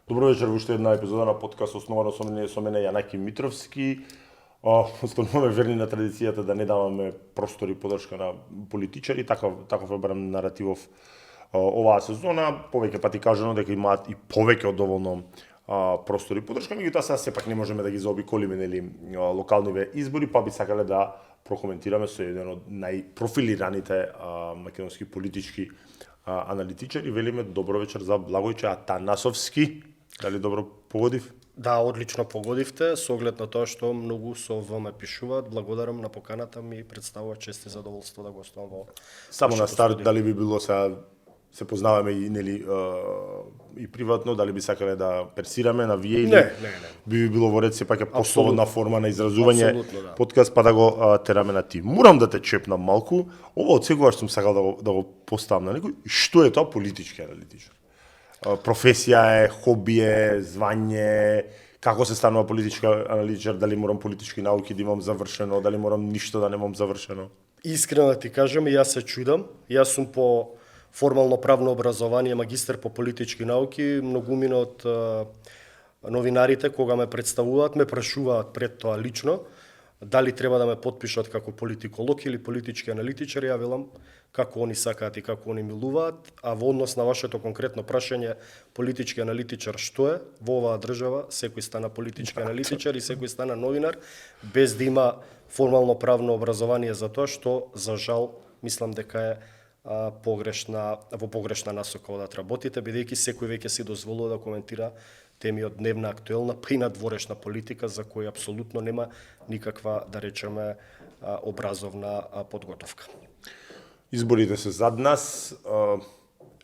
Добро вечер во уште една епизода на подкаст основано со мене Јанаки Митровски. Остануваме верни на традицијата да не даваме простор и подршка на политичари, таков е барем наративов оваа сезона. Повеќе пати кажано дека имаат и повеќе од доволно простор и подршка, меѓутоа сега сепак не можеме да ги заобиколиме локалниве избори, па би сакале да прокоментираме со еден од најпрофилираните македонски политички аналитичари. Велиме добро вечер за Благојче Атанасовски. Дали добро погодив? Да, одлично погодивте, со оглед на тоа што многу со ВМ пишуваат. Благодарам на поканата, ми представува чест и задоволство да гостувам во. Само на старт, дали би било сега се познаваме и и приватно, дали би сакале да персираме на вие или Не. би било во ред сепак е пословна форма на изразување Да. подкаст, па да го тераме на ти. Морам да те чепнам малку. Ова од секогаш сум сакал да го поставам на некој. Што е тоа политички аналитичар? Професија е, хоби е, звање, како се станува политички аналитичар, дали морам политички науки да имам завршено, дали морам ништо да немам завршено? Искрено да ти кажам, јас се чудам. Јас сум по формално правно образование, магистар по политички науки. Многумина од новинарите кога ме представуваат, ме прашуваат пред тоа лично дали треба да ме потпишат како политиколог или политички аналитичар. Ја велам како они сакаат и како они милуваат, а во однос на вашето конкретно прашање политички аналитичар што е, во оваа држава секој стана политички аналитичар и секој стана новинар без да има формално правно образование за тоа, што за жал мислам дека е во погрешна насока одат работите, бидејќи секој веќе си дозволува да коментира теми од дневна, актуелна, па и надворешна политика, за која апсолутно нема никаква, да речеме, образовна подготовка. Изборите се зад нас,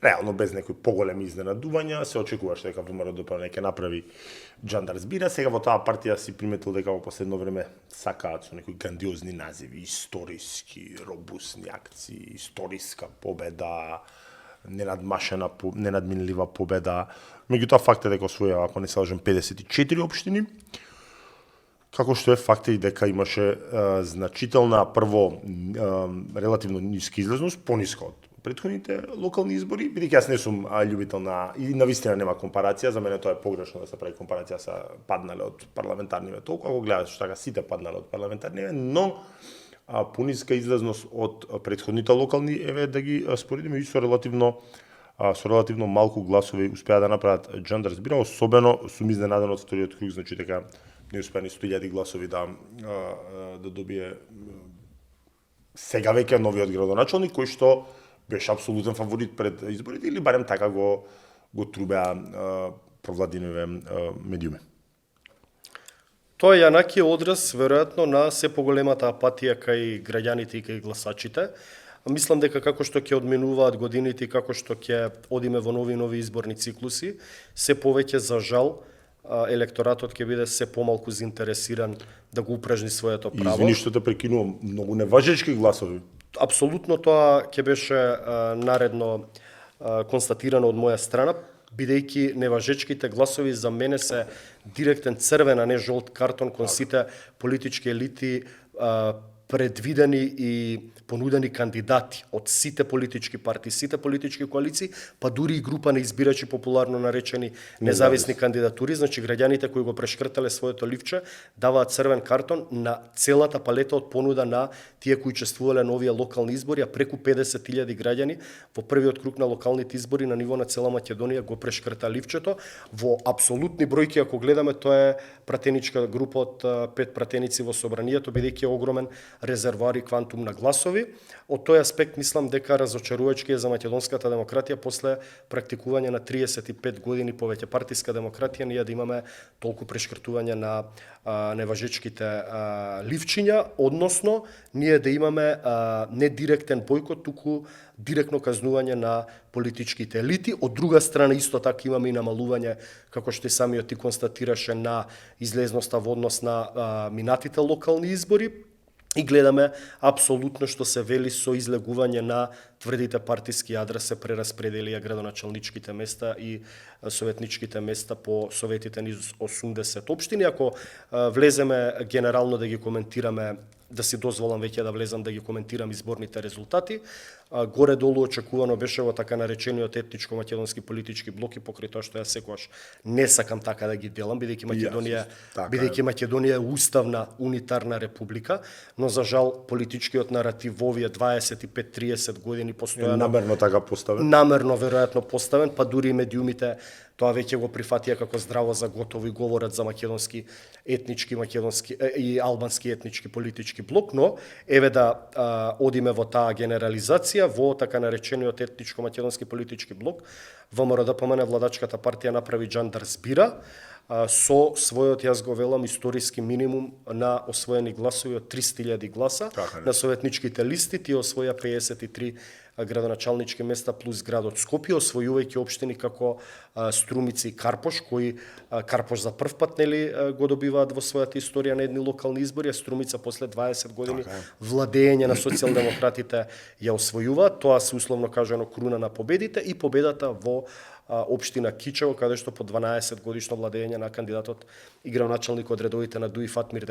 реално без некои поголеми изненадувања, се очекуваше дека ВМРО ќе направи Џандар збира. Сега во таа партија си приметил дека во последно време сакаат со некои грандиозни називи, историски, робусни акции, историска победа, ненадминлива победа. Меѓутоа факт е дека освоја, ако не се лажам, 54 општини. Како што е факт и дека имаше значителна, прво, релативно ниска излезност, пониска од претходните локални избори, бидејќи јас не сум љубител на, и навистина нема компарација, за мене тоа е погрешно да се прави компарација са паднале од парламентарниве толку, ако гледаш така сите паднале од парламентарниве, но пониска излезност од претходните локални, еве да ги споредиме и со релативно малку гласови успеа да направат Џандар збира, особено сум изненаден од вториот круг, значи дека не успеа ни 100.000 гласови да добие сега веќе новиот градоначалник, кој што беше апсолутен фаворит пред изборите, или барем така го трубеа провладинове медиуми. Тоа Јанаки е одраз, веројатно, на се поголемата апатија кај граѓаните и кај гласачите. Мислам дека како што ќе одминуваат годините и како што ќе одиме во нови изборни циклуси, се повеќе за жал електоратот ќе биде се помалку заинтересиран да го упражни своето право. Извини што те прекинувам, многу неважечки гласови. Апсолутно тоа ќе беше наредно констатирано од моја страна, бидејќи неважечките гласови за мене се директен црвен, а не жолт картон кон сите политички елити, предвидени и понудени кандидати од сите политички партии, сите политички коалиции, па дури и група на избирачи популарно наречени независни кандидатури, значи граѓаните кои го прешкртале своето ливче даваат црвен картон на целата палета од понуда на тие кои учествувале на овие локални избори, а преку 50.000 граѓани во првиот круг на локалните избори на ниво на цела Македонија го прешкрта ливчето. Во апсолутни бројки, ако гледаме, тоа е пратеничка група од 5 пратеници во собранието, бидејќи е огромен резервоар и квантум на гласови. Од тој аспект мислам дека разочарувачки е за македонската демократија после практикување на 35 години повеќе партиска демократија, ние да имаме толку прешкртување на неважечките ливчиња, односно ние да имаме не директен бојкот, туку директно казнување на политичките елити. Од друга страна исто така имаме и намалување, како што и самиот ти констатираше, на излезноста во однос на минатите локални избори. И гледаме апсолутно што се вели со излегување на тврдите партиски јадра се прераспределија градоначалничките места и советничките места по советите низ 80 општини. Ако влеземе генерално да ги коментираме, да си дозволам веќе да влезам да ги коментирам изборните резултати, горе-долу очекувано беше во така наречениот етничко македонски политички блок, и покрај тоа што јас секогаш не сакам така да ги делам, бидејќи Македонија е уставна унитарна република, но за жал политичкиот наратив во овие 25-30 години постојано намерно така поставен. Намерно веројатно поставен, па дури и медиумите тоа веќе го прифатија како здраво за готово и говорат за македонски етнички, македонски и албански етнички политички блок, но еве да одиме во таа генерализација, во така наречениот етничко македонски политички блок, ВМРО-ДПМН владачката партија направи џандар збира, со својот, јас го велам, историски минимум на освоени гласови од 300.000 гласа на советничките листи, тие освоја 53 градоначалнички места плюс градот Скопје, освојувајќи општини како Струмица и Карпош, кои Карпош за прв пат го добиваат во својата историја на едни локални избори, а Струмица после 20 години владење на социјалдемократите ја освојуваат. Тоа се условно кажано круна на победите и победата во општина Кичево, каде што по 12 годишно владење на кандидатот и градоначалник од редовите на ДУИ Фатмир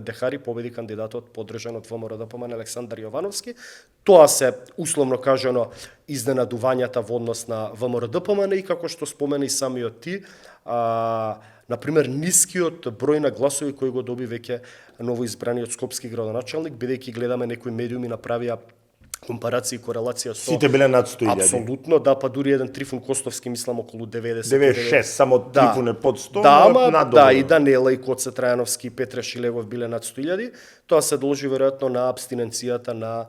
Дехари победи кандидатот поддржан од ВМРО-ДПМН Александар Јовановски. Тоа се условно кажано изненадувањата во однос на ВМРО-ДПМН и како што спомена и самиот ти, например нискиот број на гласови кои го доби веќе новоизбраниот скопски градоначалник, бидејќи гледаме некои медиуми направија компарација и корелација со... Сите биле над 100.000. Апсолутно, да, па дури еден Трифун Костовски, мислам, околу 90. 96, само Трифун е под 100, над да, и Данела, и Коце Трајановски, и Петре Шилевов биле над 100.000. Тоа се должи веројатно на абстиненцијата на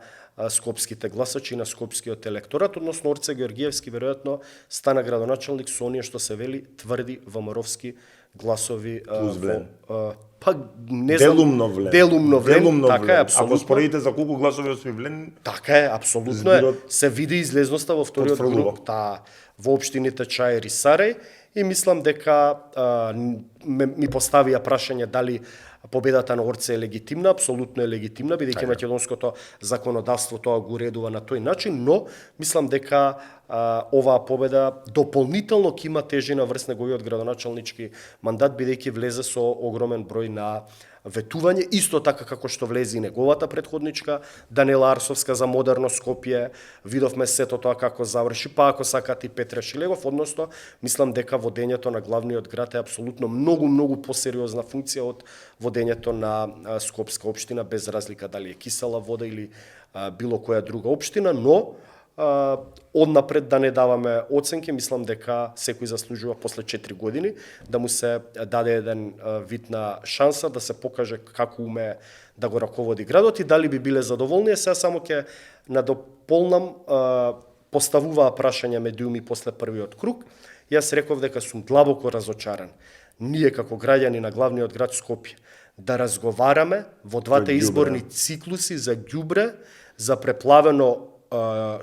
скопските гласачи и на скопскиот електорат, односно Орце Георгиевски веројатно стана градоначалник со оние што се вели тврди ВМРО-вски гласови па не знам, делумно влен, така е апсолутно. Ако споредите за колку гласови освои влен, така е, апсолутно е. Се види излезноста во вториот круг, во општините Чаир и Сарај, и мислам дека ми поставија прашање дали победата на Орце е легитимна, апсолутно е легитимна, бидејќи македонското законодавство тоа го уредува на тој начин, но мислам дека оваа победа дополнително ќе има тежина врз неговиот градоначалнички мандат, бидејќи влезе со огромен број на ветување, исто така како што влезе и неговата претходничка Данела Арсовска за модерно Скопје, видовме сето тоа како заврши, па ако сакате и Петре Шилевов, односно мислам дека водењето на главниот град е апсолутно многу посериозна функција од водењето на скопска општина, без разлика дали е Кисела Вода или било која друга општина, но однапред да не даваме оценки, мислам дека секој заслужува после 4 години да му се даде еден вид на шанса да се покаже како умее да го раководи градот и дали би биле задоволни. Сега само ќе надополнам, поставуваа прашања медиуми после првиот круг. Јас реков дека сум длабоко разочаран. Ние како граѓани на главниот град Скопје да разговараме во двата изборни циклуси за ѓубре, за преплавено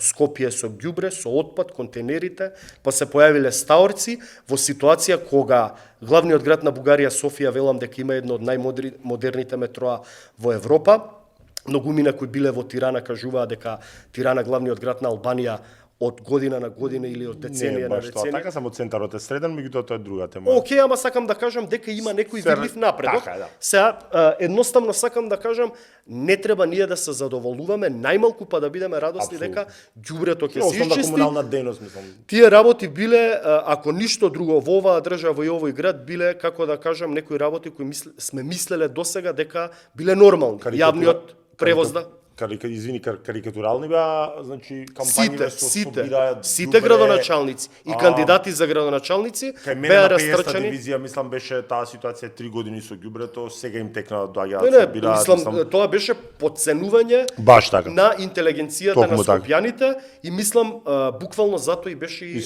Скопје со ѓубре, со отпад, контейнерите, па се појавиле стаорци во ситуација кога главниот град на Бугарија, Софија, велам дека има едно од најмодерните метроа во Европа. Многумина кои биле во Тирана кажуваа дека Тирана, главниот град на Албанија, од година на година или од деценија на деценија. Така само центарот е среден, меѓутоа тоа е друга тема. Океј, ама сакам да кажам дека има некој видлив напредок. Така, да. Сега едноставно сакам да кажам, не треба ние да се задоволуваме, најмалку па да бидеме радосни дека ѓубрето ќе се Основна исчисти. комунална дејност, мислам. Тие работи биле, ако ништо друго во оваа држава и овој град, биле, како да кажам, некои работи кои сме мислеле досега дека биле нормални. Јавниот превоз да карикатурални беа, значи кампањите сите градоначалници и кандидати за градоначалници беа растрчани. Дивизија, мислам, беше таа ситуација 3 години со ѓубрето, сега им текна доаѓаат се бираат. Мислам, тоа беше подценување на интелигенцијата на скопјаните и мислам буквално затоа и беше и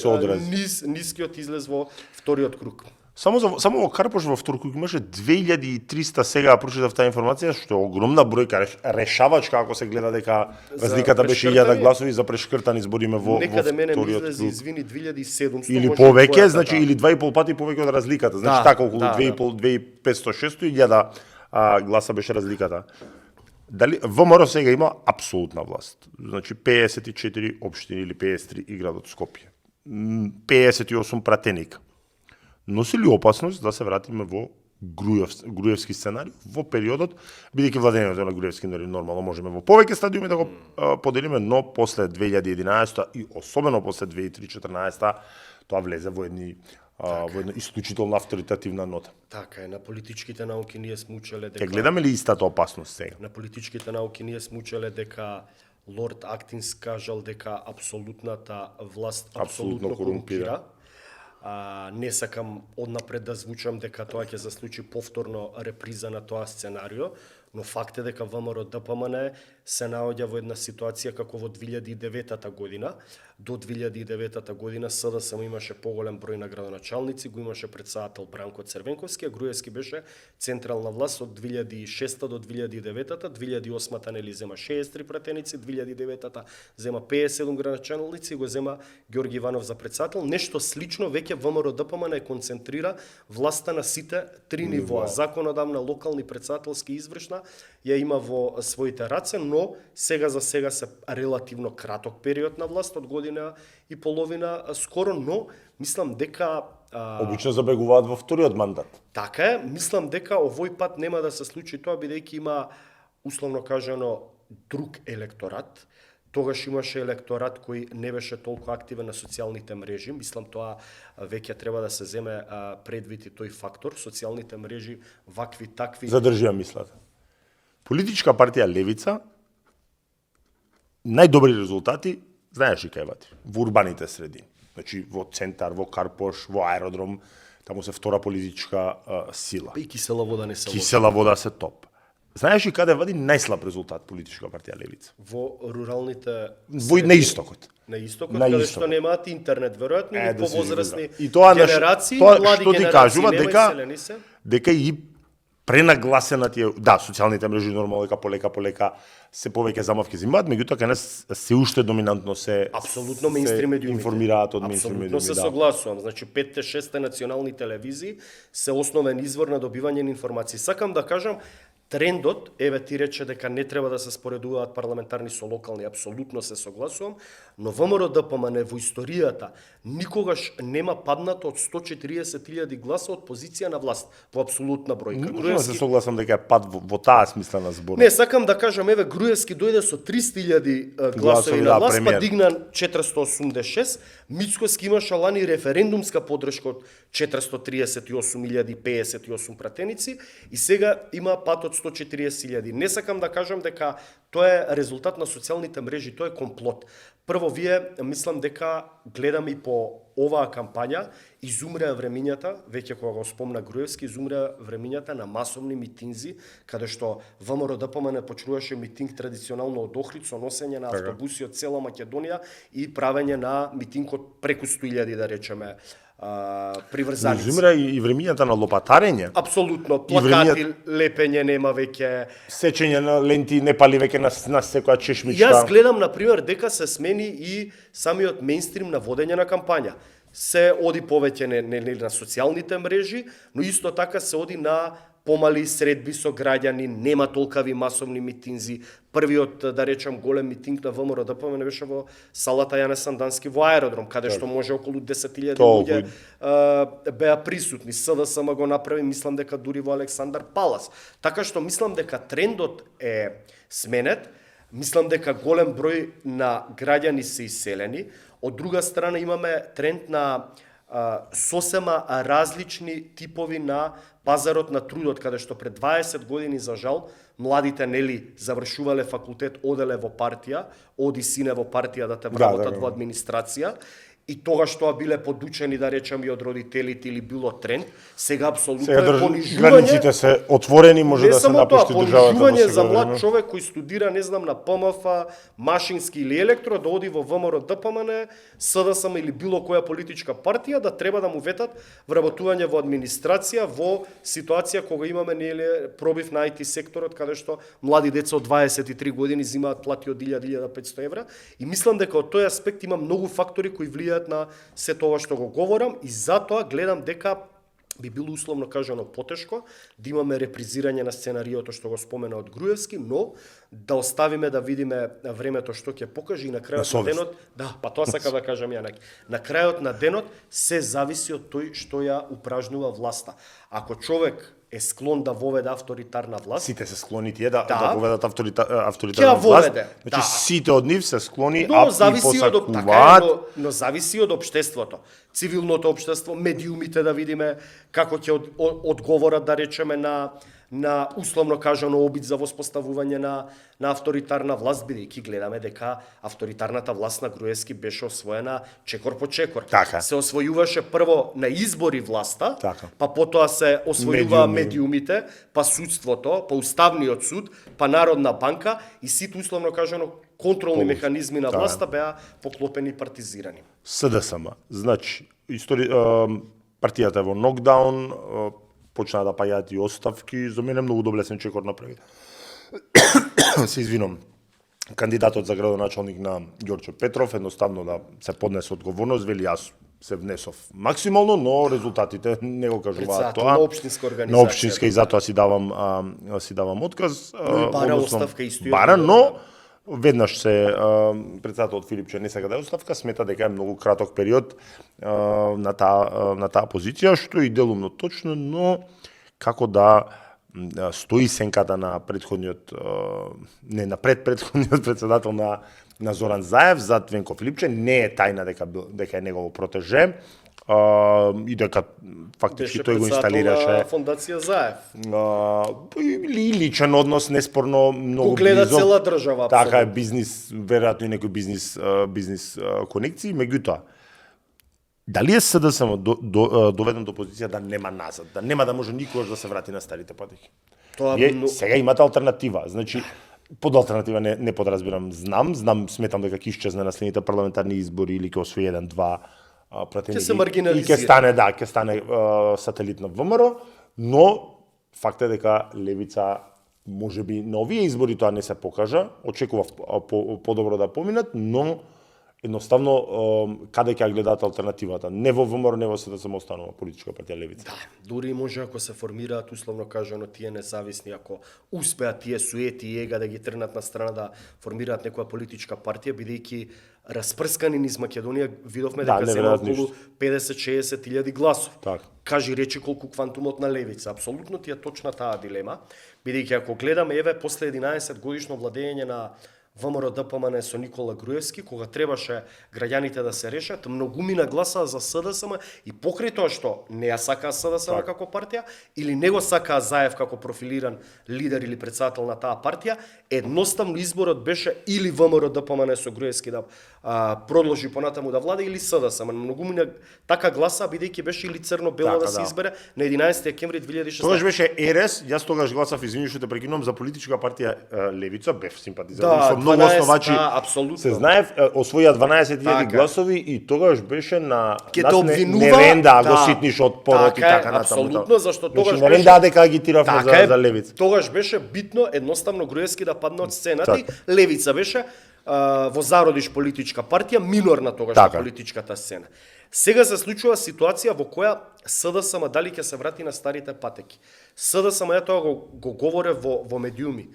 нискиот излез во вториот круг. Само во Карпош во втор круг имаше 2300, сега прочитав таа информација, што е огромна бројка, решавачка ако се гледа дека разликата беше 1000 гласови за прешкртани збориме во вториот круг. Некаде мене ми излезе, извини, 2700. Или повеќе, значи, или 2,5 пати повеќе од разликата. Значи, така околу 2500-600 и 1000 гласа беше разликата. Дали ВМРО сега има апсолутна власт. Значи 54 општини или 53 и градот Скопје. 58 пратеника. Носи ли опасност да се вратиме во Груевски сценариј во периодот, бидејќи владењето на Груевски нормално можеме во повеќе стадиуми да го поделиме, но после 2011 и особено после 2013-2014 тоа влезе во една исклучително авторитативна нота. Така е, на политичките науки ние сме учеле дека... Ќе гледаме ли истата опасност сега? На политичките науки ние сме учеле дека Лорд Актинс кажал дека апсолутната власт апсолутно корумпира. Не сакам однапред да звучам дека тоа ќе се случи повторно реприза на тоа сценарио, но факт е дека ВМРО ДПМН се наоѓа во една ситуација како во 2009 година. До 2009 година СДСМ имаше поголем број на градоначалници, го имаше председател Бранко Црвенковски, а Груевски беше централна власт од 2006 до 2009, 2008 нели зема 63 пратеници, 2009 зема 57 градоначалници, го зема Ѓорги Иванов за председател. Нешто слично веќе ВМРО ДПМН концентрира власта на сите три нивоа, законодавна, локални, председателски и извршна, ја има во своите раце, но сега за сега се релативно краток период на власт, од година и половина скоро, но мислам дека... Обично забегуваат во вториот мандат. Така е, мислам дека овој пат нема да се случи тоа, бидејќи има, условно кажано, друг електорат. Тогаш имаше електорат кој не беше толку активен на социјалните мрежи. Мислам тоа веќе треба да се земе предвид и тој фактор. Социјалните мрежи, вакви, такви... Задржија мислата. Политичка партија Левица, најдобри резултати, знаеш и кај вати, во урбаните средини. Значи, во центар, во Карпош, во аеродром, таму се втора политичка сила. И кисела вода не се лоша. Кисела вода се топ. Знаеш и каде вади најслаб резултат политичка партија Левица? Во руралните... На истокот. На истокот, каде што немаат интернет, веројатно, и повозрасни генерации, млади генерации, нема иселени се. Дека и пренагласена тие, да, социјалните мрежи нормално дека полека се повеќе замавки земаат, меѓутоа кај нас се уште доминантно се апсолутно мејнстрим медиумите информираат од мејнстрим медиуми. Апсолутно се согласувам. Значи 5-6 национални телевизии се основен извор на добивање на информации. Сакам да кажам, трендот, еве ти рече дека не треба да се споредуваат парламентарни со локални, апсолутно се согласувам, но ВМРО ДПМН во историјата никогаш нема паднато од 140.000 гласа од позиција на власт во апсолутна бројка. Груевски... се согласам дека е пад во таа смисла на зборот. Не, сакам да кажам, еве Груевски дојде со 300.000 гласови на власт, па дигна 486, Мицкоски имаше лани референдумска подршка од 438.058 пратеници и сега има пат од 140.000. Не сакам да кажам дека тоа е резултат на социјалните мрежи, тоа е комплот. Прво, вие мислам дека гледам и по оваа кампања, изумреа времињата, веќе кога го спомна Груевски, изумреа времињата на масовни митинзи, каде што ВМРО ДПМН почнуваше митинг традиционално од Охрид со носење на автобуси од цела Македонија и правење на митинг од преку 100.000, да речеме, приврзаници. Изумреа и времињата на лопатарење. Апсолутно, плакати, лепење нема веќе. Сечење на ленти не пали веќе на секоја чешмичка. Јас гледам, например, дека се смени и самиот мејнстрим на водење на кампања. Се оди повеќе на социјалните мрежи, но исто така се оди на помали средби со граѓани, нема толкави масовни митинзи. Првиот, да речам, голем митинг на ВМРО ДПМН беше во салата Јане Сандански во аеродром, каде што може околу 10.000 луѓе беа присутни. СДСМ го направи, мислам дека дури во Александар Палас. Така што мислам дека трендот е сменет, мислам дека голем број на граѓани се иселени. Од друга страна имаме тренд на сосема различни типови на пазарот на трудот, каде што пред 20 години, за жал, младите нели завршувале факултет, оделе во партија, оди сине во партија да те вработат во администрација, и тогаш тоа биле подучени, да речам, и од родителите или било тренд. Сега апсолутно е понижување. Границите се отворени, може да се напушти државата. Понижување за млад човек кој студира, не знам, на ПМФ, машински или електро, да оди во ВМРО ДПМН, СДСМ или било која политичка партија, да треба да му ветат вработување во администрација во ситуација кога имаме нели пробив на IT секторот, каде што млади деца од 23 години зимаат плати од 1000-1500 евра. И мислам дека од тој аспект има многу фактори кои влијаат на се тоа што го говорам, и затоа гледам дека би било условно кажано потешко да имаме репризирање на сценариото што го спомена од Груевски, но да оставиме да видиме времето што ќе покаже и на крајот на денот. Да, па тоа сакам да кажам ја. На крајот на денот се зависи од тој што ја упражнува власта. Ако човек е склон да воведе авторитарна власт. Сите се склони тие да Да. воведат Ќе авторитарна ја власт. воведе, Значи да. сите од нив се склони, Но и зависи од така е, посакуваат. но зависи од општеството. Цивилното општество, медиумите да видиме како ќе одговорат, да речеме, на условно кажано обид за воспоставување на авторитарна власт, бидејќи гледаме дека авторитарната власт на Груевски беше освоена чекор по чекор. Така. Се освојуваше прво на избори власта, Така. па потоа се освојува Медиуми. медиумите, па судството, па уставниот суд, па Народна банка и сите условно кажано контролни механизми на Така е. власта беа поклопени и партизирани. СДСМ. Значи, партијата е во нокдаун, почнаа да паѓаат и оставки, за мене многу доблесен чекор направи. Се извинам. Кандидатот за градоначалник на Ѓорче Петров едноставно да се поднесе одговорност, вели јас се внесов максимално, но резултатите не го кажуваат Председател тоа. на општинска организација. На општинска и затоа си давам отказ. Но и бара односно, оставка исто и бара, одговорна. но веднаш се председателот Филипче не сака да е оставка, смета дека е многу краток период на таа позиција, што и делумно точно, но како да стои сенката на претходниот не на предпретходниот председател на Зоран Заев зад Венко Филипче, не е тајна дека е негово протеже. И дека фактички тој го инсталираше. Беше Фондација Заев. Или личен однос, неспорно многу Го гледа близок. цела држава. Така е, апсолутно. бизнис, веројатно и некои бизнис конекции, меѓутоа, дали е СДСМ доведен до позиција да нема назад, да нема да може никогаш да се врати на старите патеки? Тоа Сега имате алтернатива, значи под алтернатива не подразбирам, сметам дека ќе исчезне на следните парламентарни избори или ќе освои 1-2 пратеници. Ќе се маргинализира. И ќе стане сателит на ВМРО, но факт е дека левица можеби на овие избори тоа не се покажа, очекував подобро да поминат, но едноставно каде ќе ја гледаат алтернативата? Не во ВМРО, не во СДСМ останува политичка партија левица. Да, дури може ако се формираат условно кажано тие независни, ако успеат тие суети и ега да ги трнат на страна да формираат некоја политичка партија, бидејќи распрскани низ Македонија, видовме Да, дека не зема веројат околу 50-60 илјади гласов. Така. Кажи речи колку квантумот на левица. Апсолутно ти е точна таа дилема, бидејќи ако гледаме еве после 11 годишно владење на ВМРО ДПМН со Никола Груевски, кога требаше граѓаните да се решат, многумина гласаа за СДСМ и покрај тоа што не ја сакаа СДСМ како партија или не го сакаа Заев како профилиран лидер или председател на таа партија, едноставно изборот беше или ВМРО ДПМН со Груевски да продолжи понатаму да владе или СДСМ. Многумина така гласа бидејќи беше или црно-бело Така, да се да. избере на 11 декември 2016. Тогаш беше ЕРС, јас тогаш гласав, извини што те прекинувам, за политичка партија Левица, бев симпатизер. Да, со многу 12, основачи. да, апсолутно. Се знаев, освоија 12.000 Така. гласови и тогаш беше на Ќе нас те не обвинува, ренда да. го ситниш од порот и Така е, така натаму. апсолутно, зашто тогаш значи, не беше- ренда дека агитиравме за Левица. Тогаш беше битно едноставно Груевски да падне од сцената и Така. Левица беше во зародиш политичка партија, минорна тогаш на Така. политичката сцена. Сега се случува ситуација во која СДСМ дали ќе се врати на старите патеки. СДСМ ја тоа го говоре во медиуми.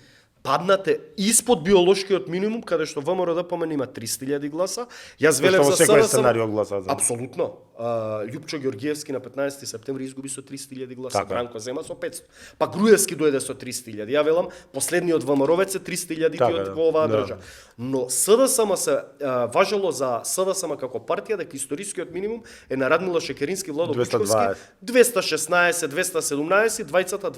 Паднате испод биолошкиот минимум, каде што ВМРО ДПМН има 300.000 гласа. Јас Што велев во за секој СДСМ. сценарио гласаат за. Апсолутно. Љупчо Ѓоргиевски на 15 септември изгуби со 300.000 гласа, Така. Бранко Зема со 500. Па Груевски дојде со 300.000. Ја велам, последниот ВМРО-вец е 300.000 Така, од да. во оваа Да. држава. Но СДСМ се важело за СДСМ како партија дека историскиот минимум е на Радмила Шекерински, Владо 220. Пичковски 216, 217, двајцата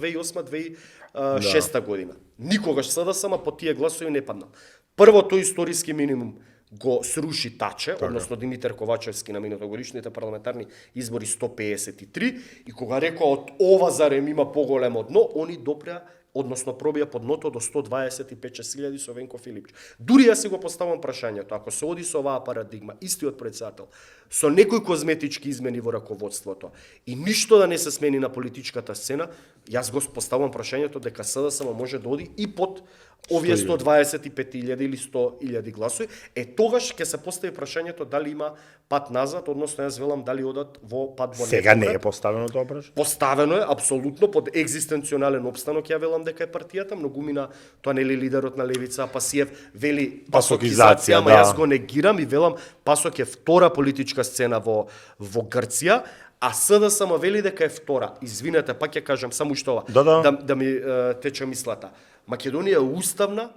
2008-2006 година. Никогаш СДСМ по тие гласови не паднал. Првото историски минимум го сруши Таче, односно Димитар Ковачевски на минутогодишните парламентарни избори 153, и кога рекоа од ова зарем има поголемо дно, они допреа, односно пробија под дното до 125.000 со Венко Филипч. Дури јас си го поставам прашањето, ако се оди со оваа парадигма, истиот председател, со некои козметички измени во раководството и ништо да не се смени на политичката сцена, јас го поставам прашањето дека СДСМ може да оди и под овие 125.000 или 100.000 гласови, тогаш ќе се постави прашањето дали има пат назад, односно јас велам дали одат во пат во Сега не неповрат. е поставено тоа прашање. Поставено е апсолутно под екзистенционален опстанок, ја велам дека е партијата, многумина тоа нели лидерот на Левица Пасиев вели Пасокизација, ама да. јас го негирам и велам Пасок е втора политичка сцена во Грција, А СДСМ вели дека е втора. Извинете, пак ќе кажам само што ова. Да ми тече мислата. Македонија е уставна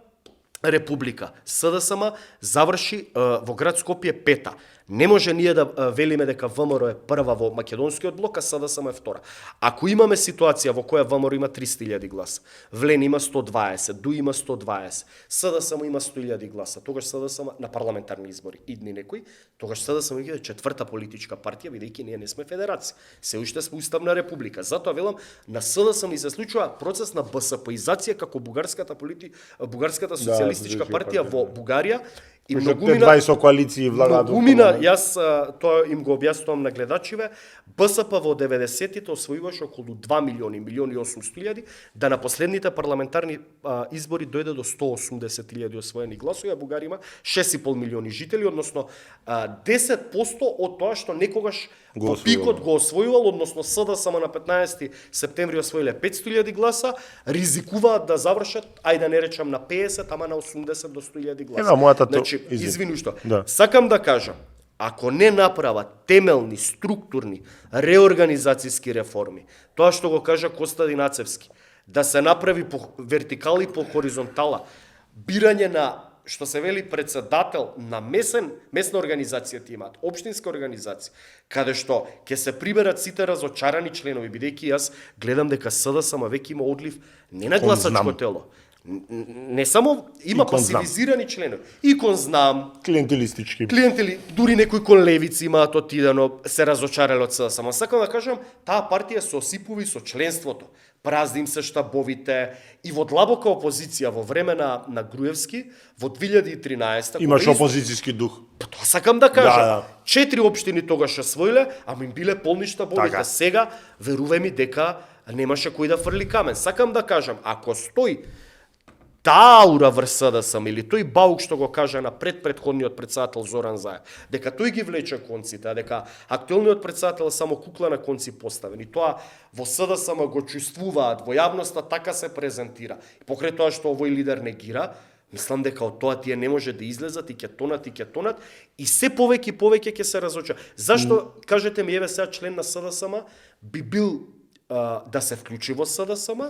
република. СДСМ заврши во град Скопје пета. Не може ние да велиме дека ВМРО е прва во македонскиот блок, а СДСМ е втора. Ако имаме ситуација во која ВМРО има 300.000 гласа, Влен има 120, ДУ има 120, СДСМ има 100.000 гласа, тогаш СДСМ на парламентарни избори идни некои, тогаш СДСМ е четврта политичка партија, бидејќи ние не сме федерација. Се уште сме уставна република. Затоа велам, на СДСМ и се случува процес на БСП-изација како бугарската социјалистичка партија во Бугарија. И многумина 20 коалиции владаат. Многумина, јас тоа им го објаснувам на гледачиве, БСП во 90-тите освојуваше околу 2 милиони, 1.800.000, да на последните парламентарни избори дојде до 180.000 освоени гласови, а Бугарија има 6,5 милиони жители, односно 10% од тоа што некогаш во пикот го освојувал, односно СДСМ на 15 септември освоиле 500.000 гласа, ризикуваат да завршат, ајде да не речам на 50, ама на 80 до 100.000 гласа. Значи, извини што. Да. Сакам да кажам, ако не направат темелни, структурни, реорганизацијски реформи, тоа што го кажа Костадин Ацевски, да се направи по вертикала и по хоризонтала, бирање на, што се вели, председател на месна организација ти имаат, општинска организација, каде што ќе се приберат сите разочарани членови, бидејќи јас гледам дека СДСМ веќе има одлив не на гласачко тело, не само има пасивизирани членови. Икон знам. Клиентелистички. Дури некои кон левици имаат отидено, се разочарали од СДСМ. Сакам да кажам, таа партија се осипува со членството. Празни им се штабовите и во длабока опозиција во време на Груевски во 2013 имаш опозицијски дух. Тоа сакам да кажам. 4 општини тогаш освоиле, ама им биле полни штабовите. Сега веруваме ми дека немаше кој да фрли камен. Сакам да кажам, ако стои таа аура врз СДСМ или тој баук што го кажа на предходниот председател Зоран Заев, дека тој ги влече конците, а дека актуелниот председател само кукла на конци поставени. Тоа во СДСМ го чувствуваат, во јавноста така се презентира. И покрај тоа што овој лидер негира, мислам дека од тоа тие не може да излезат и ќе тонат и се повеќе ќе се разочарат. Зашто, кажете ми, еве сега член на СДСМ би бил да се вклучи во СДСМ,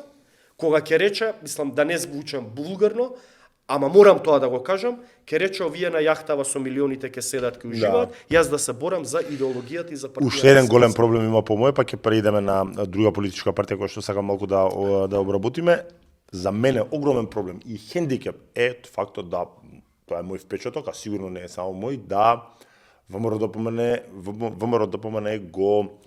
кога ќе рече, мислам да не звучам булгарно, ама морам тоа да го кажам, ќе рече овие на јахтава со милионите ќе седат ќе уживаат, јас да се борам за идеологијата и за партија. Уште еден голем проблем има по мој, па ќе преидеме на друга политичка партија која што сакам малку да обработиме. За мене огромен проблем и хендикеп е фактот да, тоа е мој впечаток, а сигурно не е само мој, да ВМРО ДПМНЕ го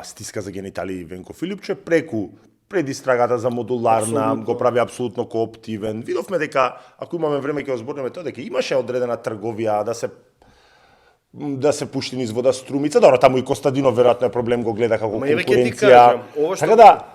стиска за гениталии Венко Филипче преку пред истрагата за модуларна, го прави апсолутно кооптивен. Видовме дека, ако имаме време, ќе озборниме тоа, дека имаше одредена трговија, да се пушти низ вода струмица. Добро, таму и Костадинов веројатно е проблем, го гледа како конкуренција. Така да,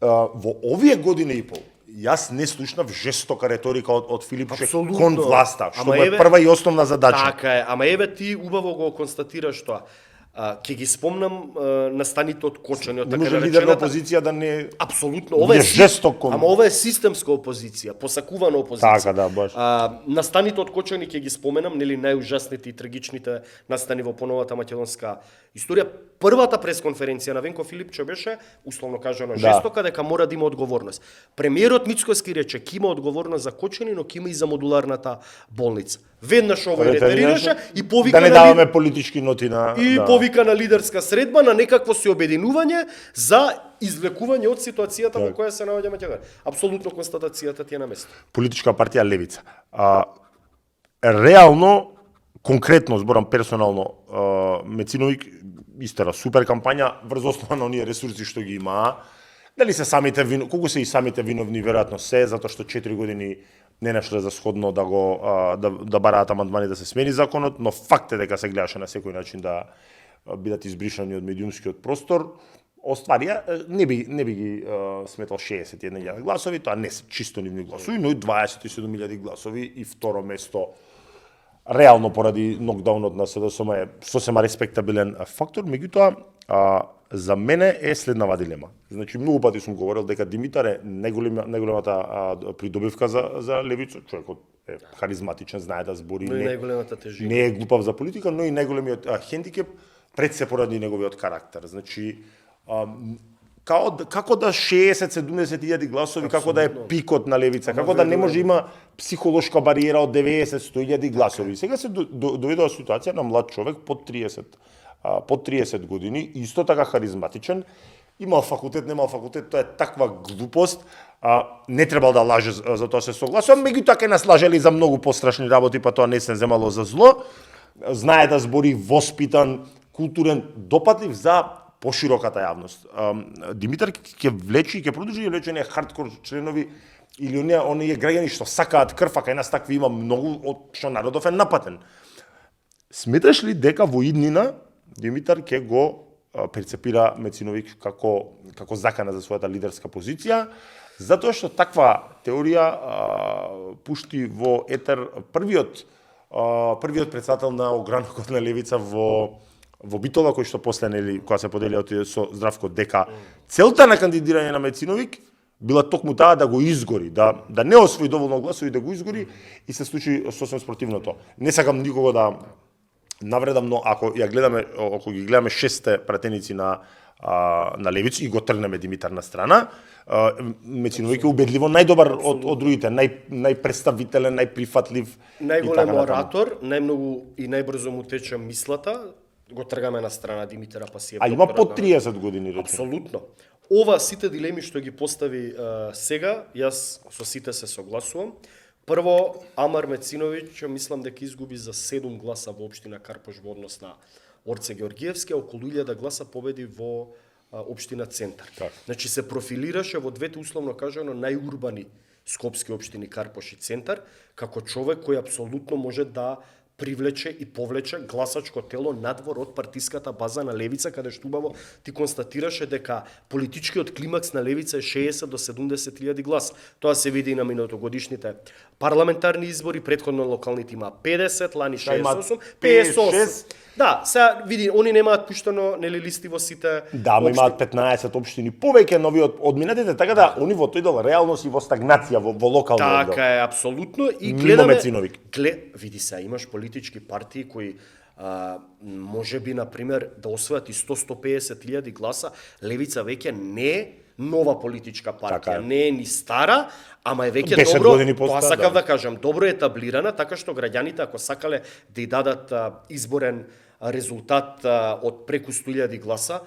во овие години и пол, јас не слушнав жестока реторика од Филипче кон власта, што е прва и основна задача. Така е, ама еве ти убаво го констатираш тоа. Ќе ги спомнам настаните од Кочани, од така наречената лидер на опозиција да не апсолутно ова е жесток. Ама ова е системска опозиција, посакувана опозиција. Така да, баш. Настаните од Кочани ќе ги споменам, нели најужасните и трагичните настани во поновата македонска историја. Првата пресконференција на Венко Филипче беше, условно кажано, жестока, дека мора да има одговорност. Премиерот Мицкоски рече, ќе има одговорност за Кочани, но ќе има и за модуларната болница. Веднаш овој ретерираше и повика да не даваме политички ноти на повика на лидерска средба, на некакво се обединување за извлекување од ситуацијата во која се наоѓа Македонија. Апсолутно констатацијата ти е на место. Политичка партија Левица. Реално, конкретно, зборам персонално, Мециновик истера супер кампања врз основа на оние ресурси што ги има. Дали се самите колку се и самите виновни, веројатно се, затоа што 4 години не нашле за сходно да бараат амандмани да се смени законот, но факт е дека се гледаше на секој начин да бидат избришани од медиумскиот простор. Остварија, не би ги сметал 61.000 гласови, тоа не се чисто нивни гласови, но и 27.000 гласови и второ место реално поради нокдаунот на СДСМ е сосема респектабилен фактор, меѓутоа за мене е следнава дилема. Значи, многу пати сум говорил дека Димитар е најголемата придобивка за Левица. Човекот е харизматичен, знае да збори, но и најголемата тежина. Не е глупав за политика, но и најголемиот хендикеп пред се поради неговиот карактер. Значи, како да 60-70 гласови, како да е пикот на левица, како да не може има психолошка бариера од 90-100 гласови. Сега се доведува ситуација на млад човек под 30 години, исто така харизматичен, имал факултет, немал факултет, тоа е таква глупост, не требал да лаже, за тоа се согласувам, меѓутоа ке нас лажели за многу пострашни работи, па тоа не се земало за зло, знае да збори воспитан, културен, допатлив за пошироката јавност. Димитар ќе влечи и ќе продолжи да влече хардкор членови или оние граѓани што сакаат крв, а кај нас такви има многу, од што народов е напатен. Сметаш ли дека во иднина Димитар ќе го перцепира Мециновиќ како закана за својата лидерска позиција, затоа што таква теорија пушти во етер првиот председател на огранокот на левица во Битола, кој што после кога се поделија со Здравко дека целта на кандидирање на Мециновиќ била токму таа да го изгори, да не освои доволно гласови, да го изгори и се случи сосем спротивното. Не сакам никого да навредам, но ако ги гледаме 6 пратеници на левица и го тргнеме Димитар на страна, Мециновиќ е убедливо најдобар од другите, најпредставителен, најприфатлив, најголем оратор, најмногу и најбрзо му тече мислата, го тргаме на страна Димитар Апасиев. А има по 30 години, рече. Апсолутно. Ова сите дилеми што ги постави сега, јас со сите се согласувам. Прво, Амар Мециновиќ, мислам дека изгуби за 7 гласа во општина Карпош во однос на Орце Георгиевски, а околу 1000 гласа победи во општина Центар. Так. Значи се профилираше во двете условно кажано најурбани скопски општини Карпош и Центар, како човек кој апсолутно може да привлече и повлече гласачко тело надвор од партиската база на левица, каде што убаво ти констатираше дека политичкиот климакс на левица е 60 до 70.000 глас. Тоа се види и на минатогодишните парламентарни избори, претходно локалните има 50, лани 68, 58. Да, сега види, они немаат пуштено листи во сите. Да, имаат 15 општини повеќе нови од минатите, така да они во тој дел реалност и во стагнација во локално дел. Така е, апсолутно. И гледаме види се, имаш политички партии кои може би, например, да освојат и 100-150.000 гласа, левица веќе не е нова политичка партија, не е ни стара, ама е веќе добро, тоа сакав да кажам, добро етаблирана, така што граѓаните ако сакале да ја дадат изборен резултат од преку 100.000 гласа,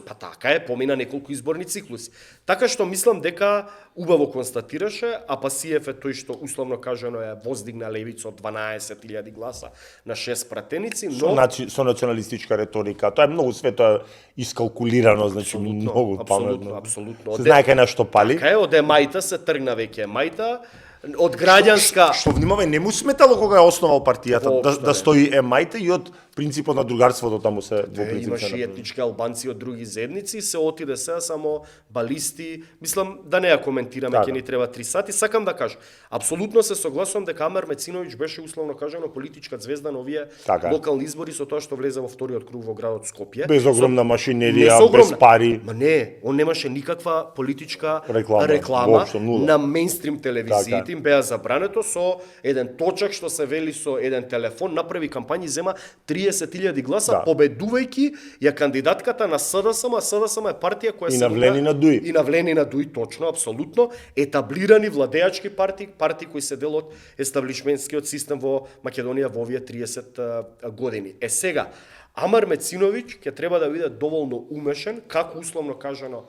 па така е, помина неколку изборни циклуси. Така што мислам дека убаво констатираше, Апасиев е тој што условно кажано е воздигна левица од 12.000 гласа на 6 пратеници, но со националистичка реторика, тоа е многу све, тоа е искалкулирано, значи многу паметно. Апсолутно. Се знае кај на што пали. Така е, од мајта се тргна веќе мајта. Од граѓанска... Што внимавај, не му сметало кога е основал партијата да стои мајта и од принципот на другарството таму се во принцип. Имаше и етнички албанци од други заедници, се отиде сега само балисти. Мислам да не ја коментираме, ќе ни треба 3 сати. Сакам да кажам, апсолутно се согласувам дека Амар Мециновиќ беше условно кажано политичка звезда на овие локални избори со тоа што влезе во вториот круг во градот Скопје. Без огромна машинерија, без пари. Ма не, он немаше никаква политичка реклама на мејнстрим телевизиите, им беа забрането со еден точак што се вели со еден телефон, направи кампањи, зема 30.000 гласа, победувајќи ја кандидатката на СДСМ, а СДСМ е партија која се навлени на ДУИ. И навлени на ДУИ, точно, апсолутно, етаблирани владеачки партии кои се дел од естаблишментскиот систем во Македонија во овие 30 години. Сега, Амар Мециновиќ ќе треба да биде доволно умешен, како условно кажано,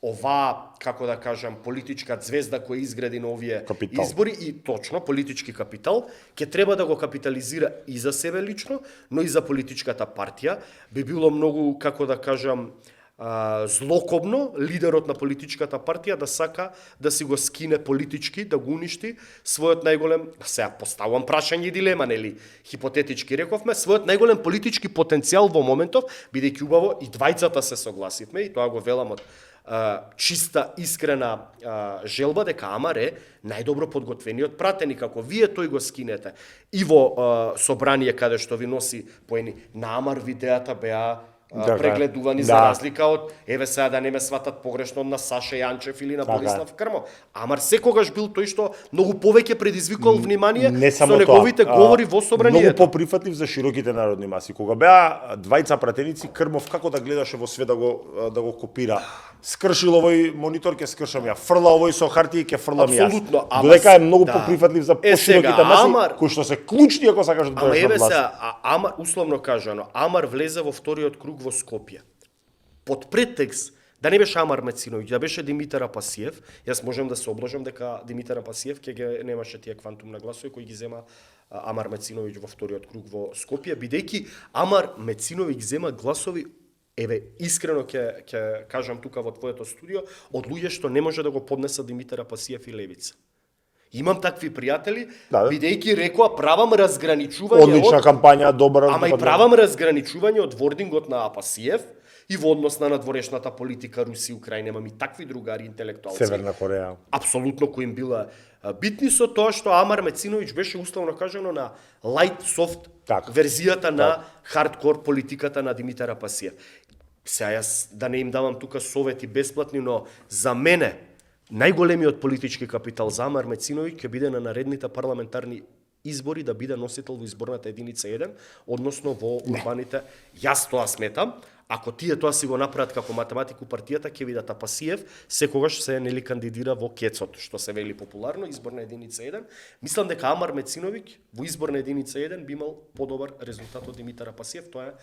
оваа, како да кажам, политичка звезда која изгради на овие избори и точно политички капитал, ќе треба да го капитализира и за себе лично, но и за политичката партија. Би било многу, како да кажам, злокобно лидерот на политичката партија да сака да си го скине политички, да го уништи својот најголем, сега поставувам прашање и дилема, нели, хипотетички рековме, својот најголем политички потенцијал во моментов, бидејќи убаво и двајцата се согласивме и тоа го велам од чиста, искрена желба дека Амар е најдобро подготвениот пратеник, ако вие тој го скинете и во собрание каде што ви носи поени на Амар видеата беа прегледувани за разлика од еве сега да не ме сватат погрешно на Саша Јанчев или на Борислав Крмов. Амар секогаш бил тој што многу повеќе предизвикувал внимание со неговите говори во собранието. Многу поприфатлив за широките народни маси. Кога беа двајца пратеници, Крмов како да гледаше во све да го копира. Скршил овој монитор, ќе скршам ја. Фрла овој со хартија, ќе фрлам јас. Апсолутно, додека е многу поприфатлив за пошироките маси, кои што се клучни ако сакаш да дојдеш на власт. Амар, условно кажано, Амар влезе во вториот круг во Скопје. Под претекст да не беше Амар Мециновиќ, да беше Димитар Апасиев, јас можам да се обложам дека Димитар Апасиев ќе ги немаше тие квантум на гласови кои ги зема Амар Мециновиќ во вториот круг во Скопје, бидејќи Амар Мециновиќ зема гласови, еве, искрено ќе кажам тука во твоето студио, од луѓе што не може да го поднесат Димитар Апасиев и Левица. Имам такви пријатели, бидејќи рекоа правам разграничување одлична кампања, добра. Ама и правам разграничување од вордингот на Апасиев и во однос на надворешната политика Руси, Украина, имам и такви другари интелектуалци. Северна Кореја. Апсолутно кои им била битни со тоа што Амар Мециновиќ беше условно кажано на light soft верзијата на хардкор политиката на Димитар Апасиев. Сега јас да не им давам тука совети бесплатни, но за мене најголемиот политички капитал за Амар Мециновиќ ќе биде на наредните парламентарни избори да биде носител во изборната единица 1, односно во урбаните. Јас тоа сметам. Ако тие тоа си го направат како математик у партијата, ќе видат Апасиев секогаш се нели кандидира во кецот, што се вели популарно, изборна единица 1. Мислам дека Амар Мециновиќ во изборна единица 1 би имал подобар резултат од Димитар Апасиев. Тоа е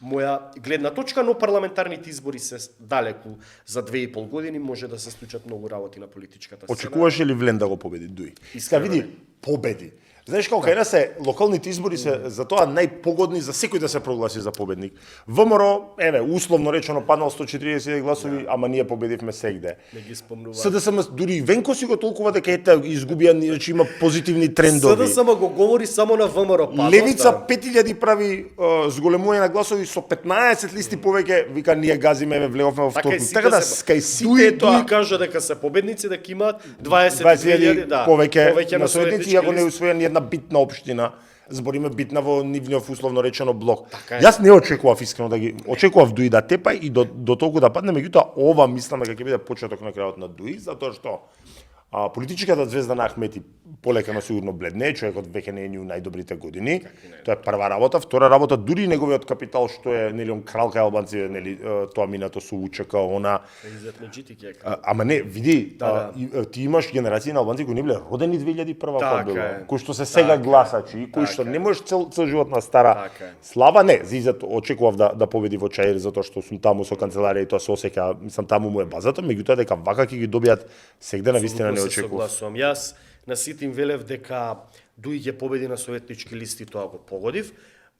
моја гледна точка, но парламентарните избори се далеку. За 2,5 години може да се случат многу работи на политичката сцена. Очекуваше ли Влен да го победи Дуи? Сега види, победи. Знаеш како кај нас се локалните избори се за тоа најпогодни за секој да се прогласи за победник. ВМРО, еве, условно речено паднал 140 гласови, ама ние победивме сегде. Не ги спомнува. СДСМ дури Венко си го толкува дека ете изгубија, речи има позитивни трендови. СДСМ го говори само на ВМРО паднал. Левица 5000 прави зголемување на гласови со 15 листи повеќе, вика ние газиме, еве влеговме во втор. Така да кај сите Дуи кажа дека се победници, дека имаат 20.000 повеќе на советници, ако не усвоја една битна општина, збориме битна во нивниот условно речено блок. Јас не очекував искрено да ги очекував Дуи да тепа и до толку да падне, меѓутоа ова мислам дека ќе биде почеток на крајот на Дуи, затоа што политичката звезда на Ахмети полека но сигурно бледне, човекот веќе не е ни у најдобрите години. Тоа е прва работа, втора работа дури неговиот капитал што е нели он кралка албанци, нели тоа минато со УЧК, она. Ама не, види, ти имаш генерација на албанци кои не биле родени 2001 кога било, кои што се сега гласачи, кои што не можеш цел живот на стара слава, не, зизат очекував да победи во Чаир затоа што сум таму со канцеларија и тоа се осеќа, мислам таму му е базата, меѓутоа дека вака ќе ги добијат сегде навистина не очекував. Јас на сите им велев дека Дуи ќе победи на советнички листи, тоа го погодив.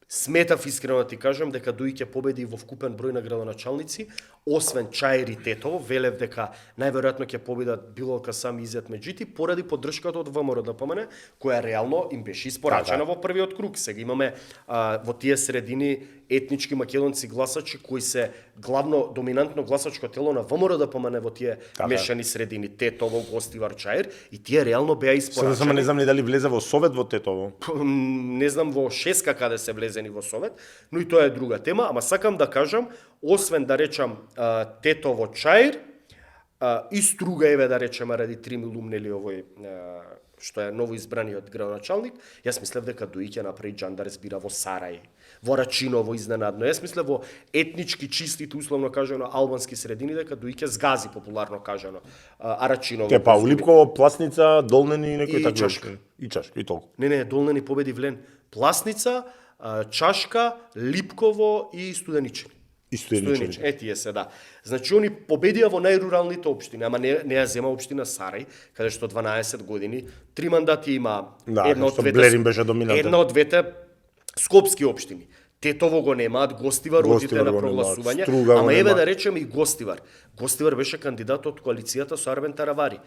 Сметав искрено да ти кажам дека Дуи ќе победи во вкупен број на градоначалници, освен Чаир и Тетово, велев дека најверојатно ќе победат Билалка Сам и Изет Меджити поради поддршката од ВМРО ДПМН, која реално им беше испорачена во првиот круг. Сега имаме во тие средини етнички македонци гласачи кои се главно доминантно гласачко тело на ВМРО ДПМН во тие мешани средини Тетово, Гостивар, Чаир и тие реално беа испорачени. Сега не знам ни дали влезе во Совет во Тетово. Не знам во шеска каде се влезени во Совет, но и тоа е друга тема, ама сакам да кажам, освен да речам Тетово, Чаир, и Струга еве да речеме ради 3 милум нели овој што е ново избраниот градоначалник, јас мислев дека Дуи ќе направи џандар збира во Сарај, во Рачиново изненадно. Јас мислев во етнички чистите условно кажано албански средини дека Дуи ќе згази популарно кажано. А Рачиново па Улипково, Пласница, Долнени и некои такви Чашка. И Чашка и толку. Не, Долнени победи Влен. Пласница, Чашка, Липково и Студеничани. Студеничани. Тие се, да. Значи, они победија во најруралните општини, ама не ја зема општина Сарај, каде што 12 години, 3 мандати има една од двете скопски општини. Тетово го немаат, Гостивар одите на прогласување, ама еве да речеме и Гостивар. Гостивар беше кандидат од коалицијата со Арбен Таравари.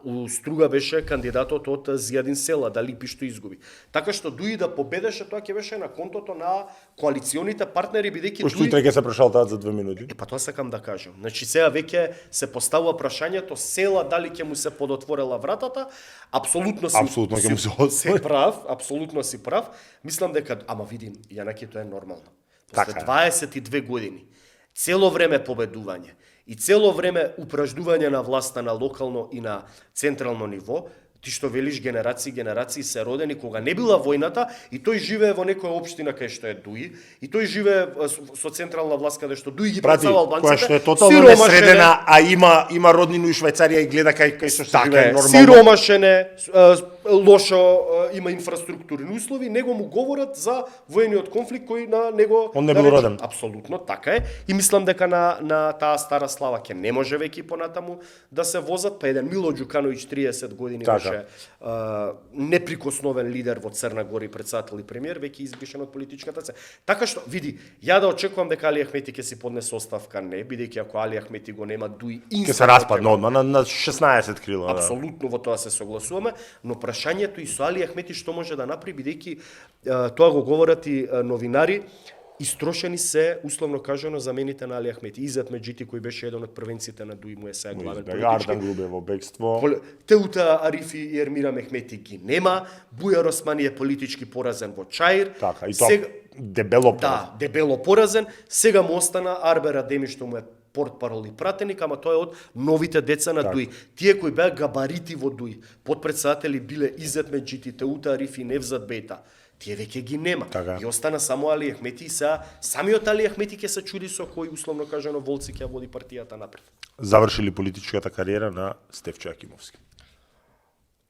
У Струга беше кандидатот од Зијадин Села, да Липи што изгуби. Така што Дуи да победеше, тоа ќе беше на контото на коалиционите партнери, бидејќи Дуи... Што ќе се прешалтаат за 2 минути? Па тоа сакам да кажам. Значи сега веќе се поставува прашањето Села дали ќе му се подотворела вратата. Апсолутно си прав, апсолутно си прав. Мислам дека, ама видим, Јанаки тоа е нормално. После Така е. 22 години, цело време победување и цело време упражнување на власта на локално и на централно ниво, ти што велиш генерации се родени кога не била војната и тој живее во некоја општина кај што е Дуи и тој живее со централна власт каде што Дуи ги працава албанците. Која што е тотално несредена, а има роднину и Швајцарија и гледа кај што се живее нормално. Сиромашене, лошо има инфраструктурни услови, него му говорат за воениот конфликт кој на него Он не бил роден. Апсолутно така е. И мислам дека на таа стара слава ќе не може веќе понатаму да се возат, па еден Мило Ѓукановиќ 30 години беше неприкосновен лидер во Црна Гора и председател и премиер, веќе избришен од политичката сцена. Така што види, ја да очекувам дека Али Ахмети ќе си поднесе оставка, не, бидејќи ако Али Ахмети го нема Дуи ќе се распадне одма на 16 крила. Апсолутно во тоа се согласуваме, но прашањето и со Али Ахмети што може да направи, бидејќи тоа го говорат и новинари, истрошени се, условно кажано, замените на Али Ахмети. Изет Меджити, кој беше еден од првенците на Дуи, му е сега главен политички. Ардан Грубе во бегство. Теута Арифи и Ермира Мехмети ги нема. Бујар Османи е политички поразен во Чаир. Така, и тоа дебело поразен. Да, дебело поразен. Сега му остана Арбер Адеми, што му е портпарол и пратеник, ама тоа е од новите деца на Дуи. Тие кои беа габарити во Дуи, подпредседатели биле Изет Меджити, Теута Арифи, Невзат Бейта. Тие веќе ги нема. Така. И остана само Али Ахмети и сега самиот Али Ахмети ќе се чуди со кој условно кажано волци ќе води партијата напред. Завршили политичката кариера на Стефчо Јакимовски?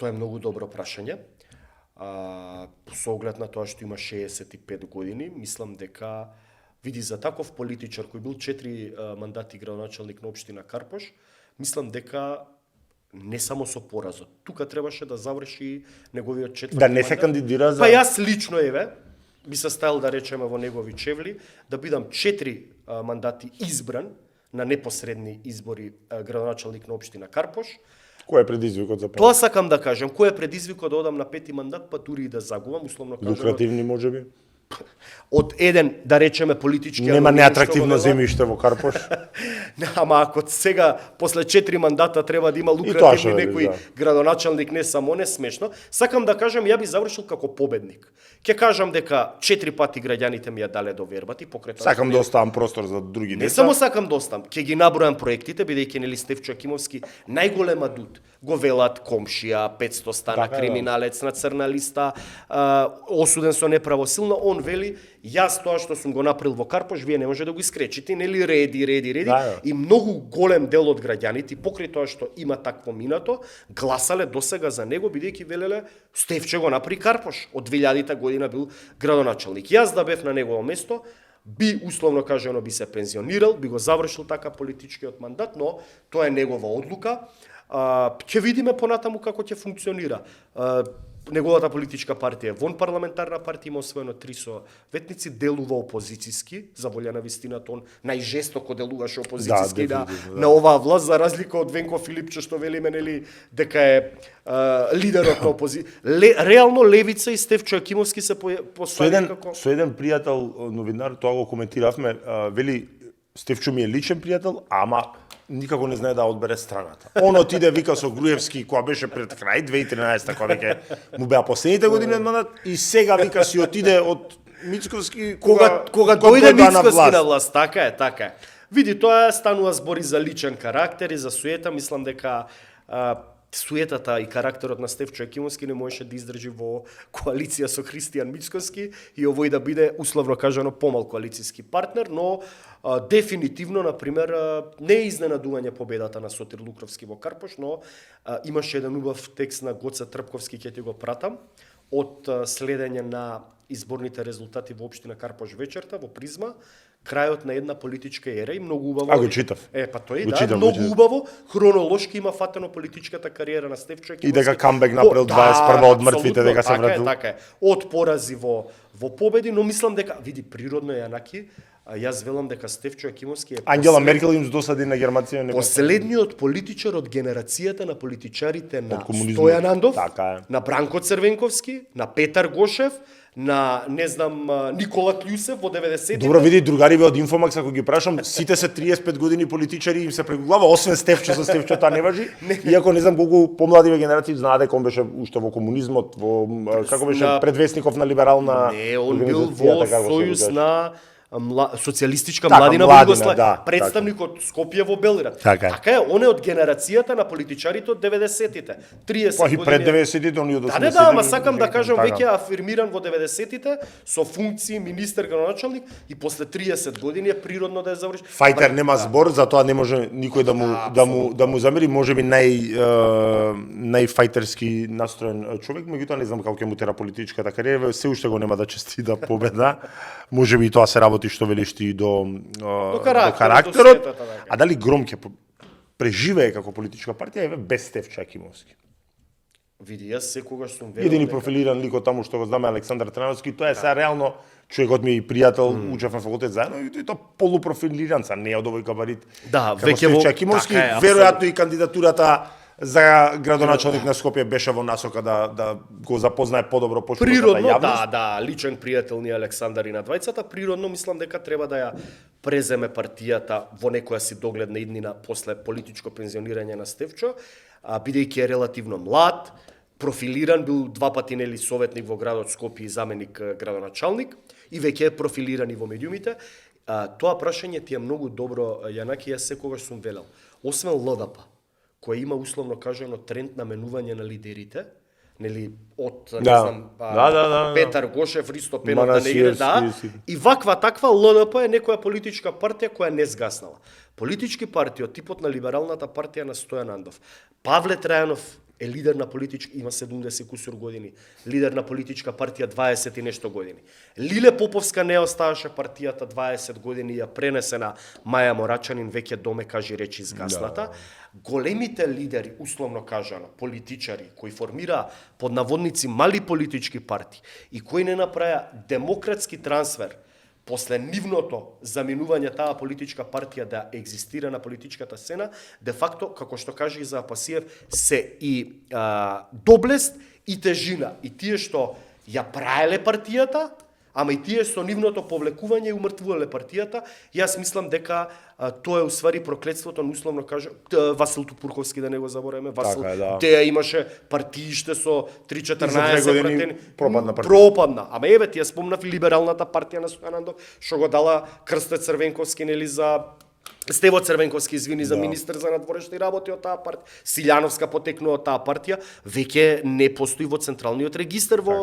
Тоа е многу добро прашање. Со оглед на тоа што има 65 години, мислам дека види за таков политичар кој бил 4 мандати градоначалник на општина Карпош, мислам дека не само со поразот. Тука требаше да заврши неговиот четврти Да не се мандат. кандидира за... Па јас лично би се ставил да речеме во негови чевли, да бидам 4 мандати избран на непосредни избори градоначалник на општина Карпош. Кој е предизвикот за Тоа сакам да кажам, кој е предизвикот да одам на 5ти мандат, па дури и да загубам, условно кажано. Лукративни можеби? Од еден, да речеме, политички... Нема неатрактивно земјиште во Карпош. Ама ако сега, после 4 мандата, треба да има лукративни некој градоначалник, не само, не смешно. Сакам да кажам, ја би завршил како победник. Ќе кажам дека 4 пати граѓаните ми ја дале довербати, покрај тоа. Сакам да оставам простор за други деца. Не само сакам да оставам, ќе ги набројам проектите, бидејќи нели Стефчо Јакимовски најголем адут. Го велат комшија, 500 стана, криминалец на црна листа, осуден со неправосилно, он вели, јас тоа што сум го направил во Карпош, вие не може да го искречите, нели реди. И многу голем дел од граѓаните, покрај тоа што има такво минато, гласале досега за него, бидејќи велеле, Стефчо го направи Карпош. Од 2000 година бил градоначалник. Јас да бев на негово место, би условно кажано би се пензионирал, би го завршил така политичкиот мандат, но тоа е негова одлука. Ќе видиме понатаму како ќе функционира. Неговата политичка партија е вон парламентарна партија, има освоено 3 советници, делува опозициски, за волја на вистината, он најжестоко делуваше опозициски на оваа власт, за разлика од Венко Филипче, што велиме, нели, дека е лидерот на опозиција. Реално Левица и Стефчо Јакимовски се постави како... Со еден пријател новинар, тоа го коментиравме, вели, Стефчо ми е личен пријател, ама никако не знае да одбере страната. Он отиде, вика, со Груевски, која беше пред крај 2013, која веќе му беа последните години од мандат, и сега, вика, си отиде од Мицковски, кога дојде Мицковски на власт. Така е. Види, тоа станува збори за личен карактер и за суета. Мислам дека суетата и карактерот на Стефчо Јакимовски не можеше да издржи во коалиција со Христијан Мицковски и овој да биде, условно кажано, помал коалицијски партнер, но дефинитивно, например, не е изненадување победата на Сотир Лукровски во Карпош, но имаше еден убав текст на Гоце Трпковски, ќе ти го пратам, од следење на изборните резултати во општина Карпош вечерта во Призма, крајот на една политичка ера и многу убаво. Го читав. Па тој многу убаво хронолошки има фатено политичката кариера на Стефчо Јакимовски. И дека камбек направил 21 од мртвите, дека се вратил. Така е. Од порази во победи, но мислам дека види природно е јанаки. Јас велам дека Стефчо Јакимовски е Ангела Меркел им досади на Германија. Последниот политичар од генерацијата на политичарите на Стојан Андов, на Бранко Црвенковски, на Петар Гошев, на, не знам, Никола Клјусев во 90-тите. Добро, види, другариве од Инфомакс, ако ги прашам, сите се 35 години политичари, им се преглава, освен Стефчо, со Стефчо таа не важи. Иако не знам колку помладиве генерации знаат дека он беше уште во комунизмот, во како беше предвестников на либерална. Не, он бил во сојуз на социјалистичка Така, младина во младина, Југославија, да, представник од Скопје во Белград. Така е. Така е, он е од генерацијата на политичарите од 90-тите. 30 Па и години. пред 90-тите, они од 80-тите. Да, ама сакам да кажам, така. веќе афирмиран во 90-тите, со функции министер, градоначалник, и после 30 години е природно да ја заврши. Фајтер нема збор, затоа не може никој да му замери, можеби најфајтерски настроен човек, меѓутоа не знам како ќе му тера политичката кариера, се уште го нема да честита победа. Можеби и тоа се работи што велиш ти до карактерот. до светата, така. А дали Гром ќе преживее како политичка партија еве без Стефчо Акимовски? Види, јас секогаш сум верувал. Едини профилиран лик од таму што го знаме Александар Трановски, тоа е сега реално човекот ми е и пријател, учев на факултет заедно и тоа полупрофилиран, са не од овој габарит. Да, како веќе во Стефчо Акимовски, така е, веројатно и кандидатурата за градоначалник на Скопје беше во насока да го запознае подобро почетната природно, јавност. да, личен пријател ни Александар и на двајцата, природно мислам дека треба да ја преземе партијата во некоја си догледна иднина после политичко пензионирање на Стефчо, бидејќи е релативно млад, профилиран, бил 2 пати нели советник во градот Скопје и заменик градоначалник и веќе е профилиран и во медиумите. Тоа прашање ти е многу добро, Јанаки, јас секогаш сум велел. Освен ЛДП, која има условно кажано тренд на менување на лидерите, нели од не знам, Петар Гошев, Ристо Пенов да не игре, да. И ваква таква ЛДП е некоја политичка партија која не сгаснала. Политички партии од типот на либералната партија на Стојан Андов, Павле Трајанов е лидер на политичка, има 70 кусур години, лидер на политичка партија 20 и нешто години. Лиле Поповска не оставаше партијата 20 години, ја пренесе на Маја Морачанин, веќе доме кажи речи згасната. Големите лидери, условно кажано, политичари, кои формира под наводници мали политички партии и кои не направија демократски трансфер после нивното заминување таа политичка партија да екзистира на политичката сцена, де факто, како што кажа и за Апасиев, се и доблест и тежина. И тие што ја праеле партијата, ама и тие со нивното повлекување и умртвувале партијата, јас мислам дека тоа е уствари проклетството на условно кажа Васил Тупурковски, да не го забораваме, Васил Деја имаше партииште со 3-14 години пропадна партија. Пропадна. Ама еве ти ја спомнав либералната партија на Стојан Андов, што го дала Крсте Црвенковски нели за Стево Црвенковски, извини, за министер за надворешни работи од таа партија. Силјановска потекнува од таа партија, веќе не постои во централниот регистар во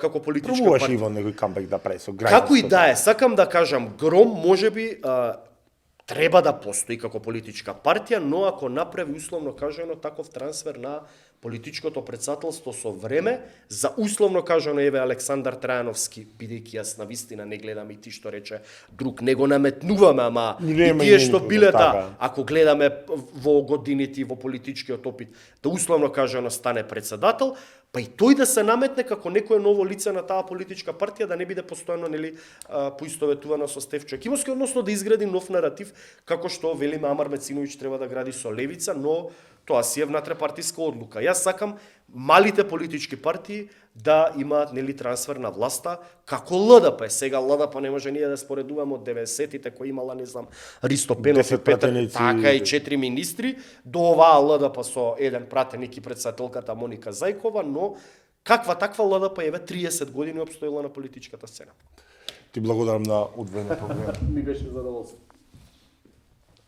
како политичка партија. Пробуваш и во некој камбек да прави со граѓанство. Како и да е, сакам да кажам, Гром можеби треба да постои како политичка партија, но ако направи условно кажано таков трансфер на политичкото претседателство со време, за условно кажано еве Александар Трајановски, бидејќи јас на вистина не гледам и ти што рече друг, не го наметнуваме, ама и тие што биле ако гледаме во годините во политичкиот опит, да условно кажано стане претседател, па и тој да се наметне како некое ново лице на таа политичка партија, да не биде постојано нели поистоветувано со Стефчо Акимовски, односно да изгради нов наратив, како што велиме Амар Мециновиќ треба да гради со левица, но тоа си е внатре-партиска одлука. Јас сакам малите политички партии да имаат нели трансфер на власта, како ЛДП. Сега ЛДП не може ние да споредуваме од 90-тите кои имала, не знам, Ристо Пенов и Петар, така и 4 министри, до оваа ЛДП со еден пратеник и претседателката Моника Зајкова, но каква таква ЛДП еве 30 години опстоила на политичката сцена. Ти благодарам на одвоеното време. Ми беше задоволство.